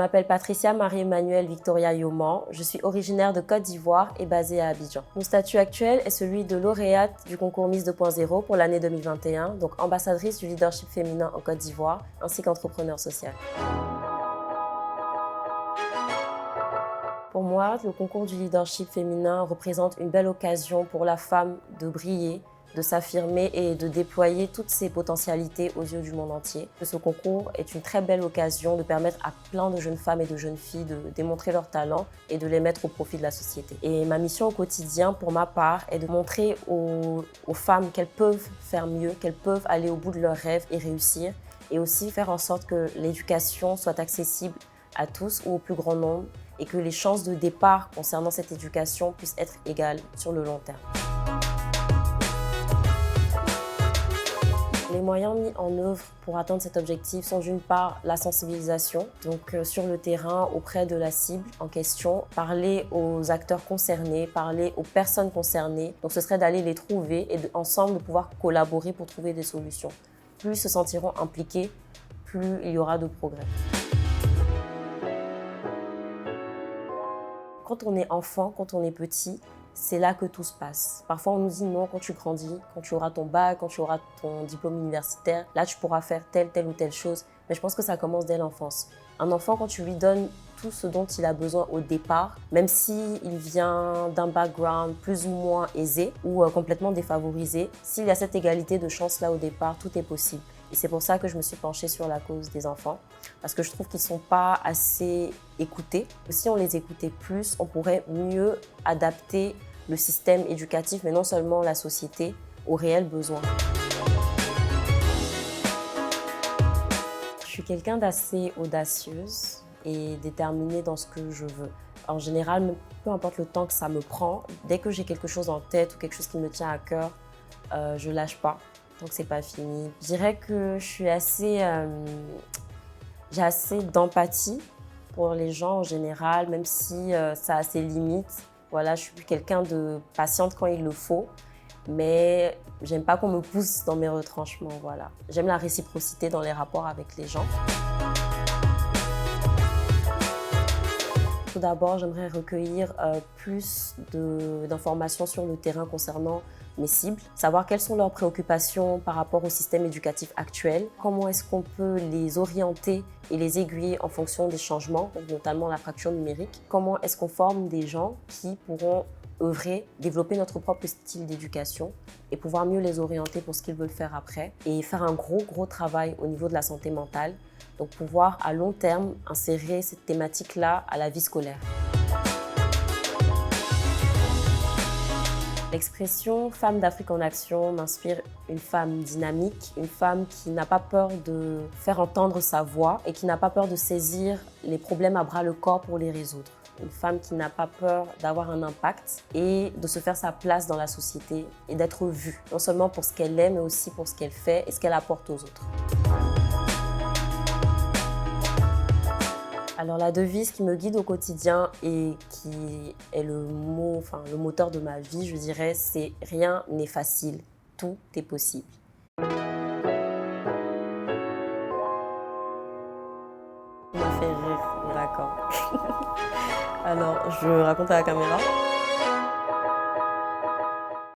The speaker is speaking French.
m'appelle Patricia Marie-Emmanuelle Victoria Yoman. Je suis originaire de Côte d'Ivoire et basée à Abidjan. Mon statut actuel est celui de lauréate du concours Miss 2.0 pour l'année 2021, donc ambassadrice du leadership féminin en Côte d'Ivoire, ainsi qu'entrepreneur social. Pour moi, le concours du leadership féminin représente une belle occasion pour la femme de briller, de s'affirmer et de déployer toutes ses potentialités aux yeux du monde entier. Ce concours est une très belle occasion de permettre à plein de jeunes femmes et de jeunes filles de démontrer leurs talents et de les mettre au profit de la société. Et ma mission au quotidien, pour ma part, est de montrer aux femmes qu'elles peuvent faire mieux, qu'elles peuvent aller au bout de leurs rêves et réussir, et aussi faire en sorte que l'éducation soit accessible à tous ou au plus grand nombre et que les chances de départ concernant cette éducation puissent être égales sur le long terme. Les moyens mis en œuvre pour atteindre cet objectif sont d'une part la sensibilisation, donc sur le terrain auprès de la cible en question, parler aux acteurs concernés, parler aux personnes concernées. Donc ce serait d'aller les trouver et ensemble de pouvoir collaborer pour trouver des solutions. Plus ils se sentiront impliqués, plus il y aura de progrès. Quand on est enfant, quand on est petit, c'est là que tout se passe. Parfois, on nous dit non, quand tu grandis, quand tu auras ton bac, quand tu auras ton diplôme universitaire, là, tu pourras faire telle ou telle chose. Mais je pense que ça commence dès l'enfance. Un enfant, quand tu lui donnes tout ce dont il a besoin au départ, même s'il vient d'un background plus ou moins aisé ou complètement défavorisé, s'il y a cette égalité de chance-là au départ, tout est possible. Et c'est pour ça que je me suis penchée sur la cause des enfants, parce que je trouve qu'ils ne sont pas assez écoutés. Si on les écoutait plus, on pourrait mieux adapter le système éducatif, mais non seulement la société, aux réels besoins. Je suis quelqu'un d'assez audacieuse et déterminée dans ce que je veux. En général, peu importe le temps que ça me prend, dès que j'ai quelque chose en tête ou quelque chose qui me tient à cœur, je ne lâche pas. Donc c'est pas fini. Je dirais que je suis j'ai assez d'empathie pour les gens en général, même si ça a ses limites. Voilà, je suis quelqu'un de patiente quand il le faut, mais j'aime pas qu'on me pousse dans mes retranchements. Voilà. J'aime la réciprocité dans les rapports avec les gens. Tout d'abord, j'aimerais recueillir plus d'informations sur le terrain concernant mes cibles, savoir quelles sont leurs préoccupations par rapport au système éducatif actuel, comment est-ce qu'on peut les orienter et les aiguiller en fonction des changements, notamment la fracture numérique, comment est-ce qu'on forme des gens qui pourront œuvrer, développer notre propre style d'éducation et pouvoir mieux les orienter pour ce qu'ils veulent faire après et faire un gros travail au niveau de la santé mentale, donc pouvoir à long terme insérer cette thématique-là à la vie scolaire. L'expression « femme d'Afrique en action » m'inspire une femme dynamique, une femme qui n'a pas peur de faire entendre sa voix et qui n'a pas peur de saisir les problèmes à bras le corps pour les résoudre. Une femme qui n'a pas peur d'avoir un impact et de se faire sa place dans la société et d'être vue, non seulement pour ce qu'elle est, mais aussi pour ce qu'elle fait et ce qu'elle apporte aux autres. Alors la devise qui me guide au quotidien et qui est le moteur de ma vie, je dirais, c'est « rien n'est facile, tout est possible ». Ça m'a fait rire, d'accord. Alors, je raconte à la caméra.